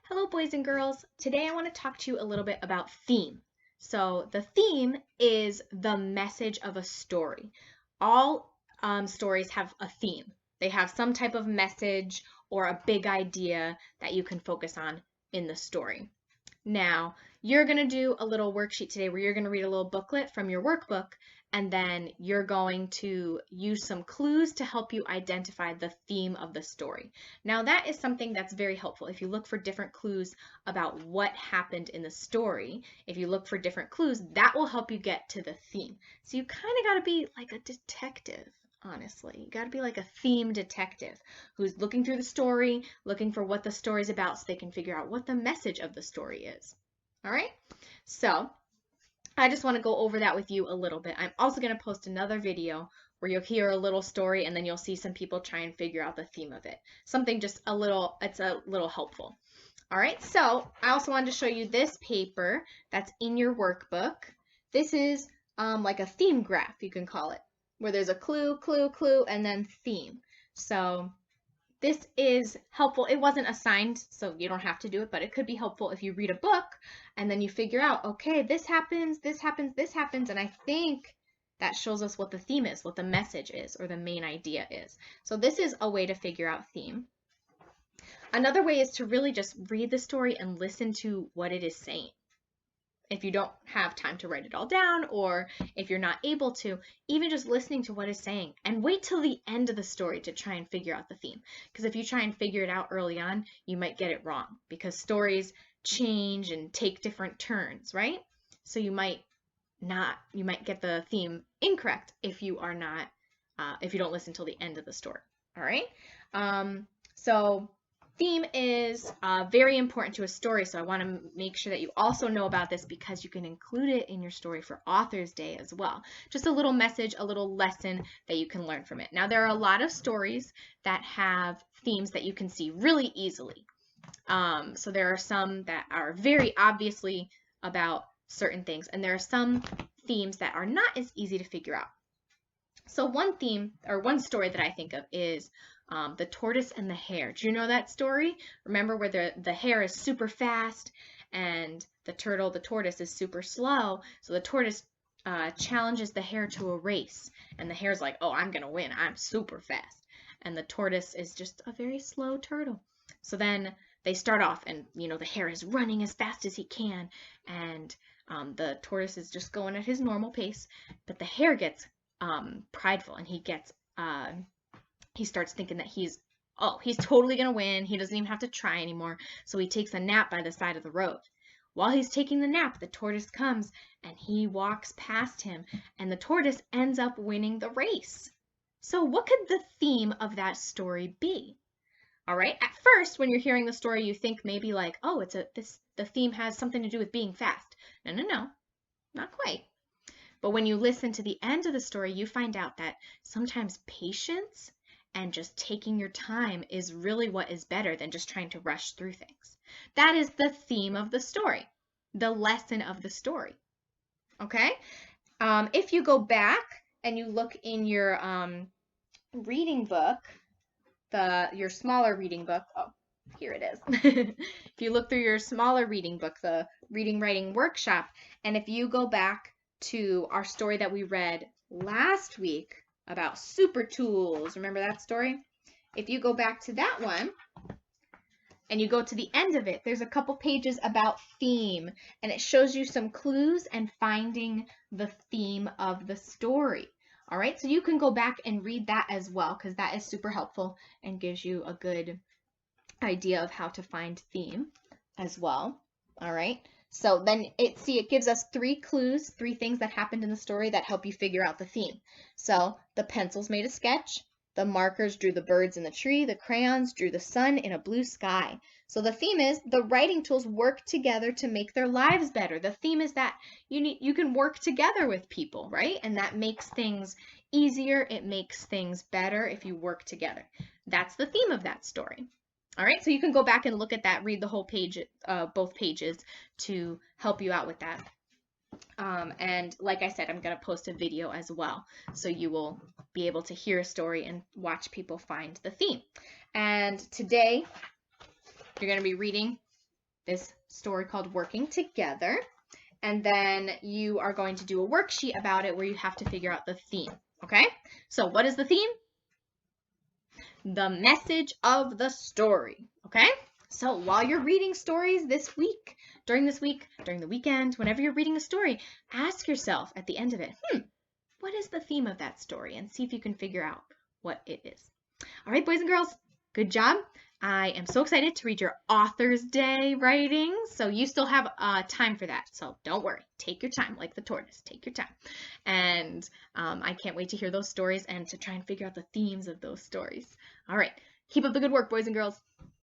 Hello, boys and girls. Today I want to talk to you a little bit about theme. So, the theme is the message of a story. All stories have a theme, they have some type of message or a big idea that you can focus on in the story. Now, you're going to do a little worksheet today where you're going to read a little booklet from your workbook, and then you're going to use some clues to help you identify the theme of the story. Now, that is something that's very helpful. If you look for different clues about what happened in the story, if you look for different clues, that will help you get to the theme. So you kind of got to be like a detective. Honestly, you got to be like a theme detective who's looking through the story, looking for what the story's about so they can figure out what the message of the story is. All right? So, I just want to go over that with you a little bit. I'm also going to post another video where you'll hear a little story and then you'll see some people try and figure out the theme of it. Something just it's a little helpful. All right, so I also wanted to show you this paper that's in your workbook. This is like a theme graph, you can call it, where there's a clue, clue, clue, and then theme. So this is helpful. It wasn't assigned, so you don't have to do it, but it could be helpful if you read a book and then you figure out, okay, this happens, this happens, this happens, and I think that shows us what the theme is, what the message is, or the main idea is. So this is a way to figure out theme. Another way is to really just read the story and listen to what it is saying. If you don't have time to write it all down, or if you're not able to, even just listening to what it's saying, and wait till the end of the story to try and figure out the theme. Because if you try and figure it out early on, you might get it wrong, because stories change and take different turns, right? So you might get the theme incorrect if you don't listen till the end of the story. All right. So theme is very important to a story, so I want to make sure that you also know about this because you can include it in your story for Author's Day as well. Just a little message, a little lesson that you can learn from it. Now, there are a lot of stories that have themes that you can see really easily. So there are some that are very obviously about certain things, and there are some themes that are not as easy to figure out. So one theme, or one story that I think of is the tortoise and the hare. Do you know that story? Remember where the hare is super fast and the tortoise is super slow. So the tortoise challenges the hare to a race. And the hare's like, oh, I'm going to win. I'm super fast. And the tortoise is just a very slow turtle. So then they start off and, the hare is running as fast as he can. And the tortoise is just going at his normal pace. But the hare gets prideful, and he starts thinking that he's totally gonna win. He doesn't even have to try anymore. So he takes a nap by the side of the road. While he's taking the nap, the tortoise comes and he walks past him, and the tortoise ends up winning the race. So what could the theme of that story be? All right, at first when you're hearing the story, you think maybe like, oh, the theme has something to do with being fast. No, not quite. But when you listen to the end of the story, you find out that sometimes patience and just taking your time is really what is better than just trying to rush through things. That is the theme of the story, the lesson of the story. Okay? If you go back and you look in your reading book, your smaller reading book, oh, here it is. If you look through your smaller reading book, the Reading Writing Workshop, and if you go back to our story that we read last week about super tools, remember that story? If you go back to that one and you go to the end of it, there's a couple pages about theme, and it shows you some clues and finding the theme of the story. All right, so you can go back and read that as well, because that is super helpful and gives you a good idea of how to find theme as well. All right. So then it gives us 3 clues, 3 things that happened in the story that help you figure out the theme. So the pencils made a sketch, the markers drew the birds in the tree, the crayons drew the sun in a blue sky. So the theme is the writing tools work together to make their lives better. The theme is that you can work together with people, right? And that makes things easier. It makes things better if you work together. That's the theme of that story. All right, so you can go back and look at that, read the whole page, both pages, to help you out with that. And like I said, I'm going to post a video as well, so you will be able to hear a story and watch people find the theme. And today, you're going to be reading this story called Working Together. And then you are going to do a worksheet about it where you have to figure out the theme. Okay? So what is the theme? The message of the story. Okay? So while you're reading stories this week, during the weekend, whenever you're reading a story, ask yourself at the end of it, what is the theme of that story? And see if you can figure out what it is. All right, boys and girls, good job. I am so excited to read your Author's Day writing. So you still have time for that. So don't worry. Take your time, like the tortoise. Take your time. And I can't wait to hear those stories and to try and figure out the themes of those stories. All right. Keep up the good work, boys and girls.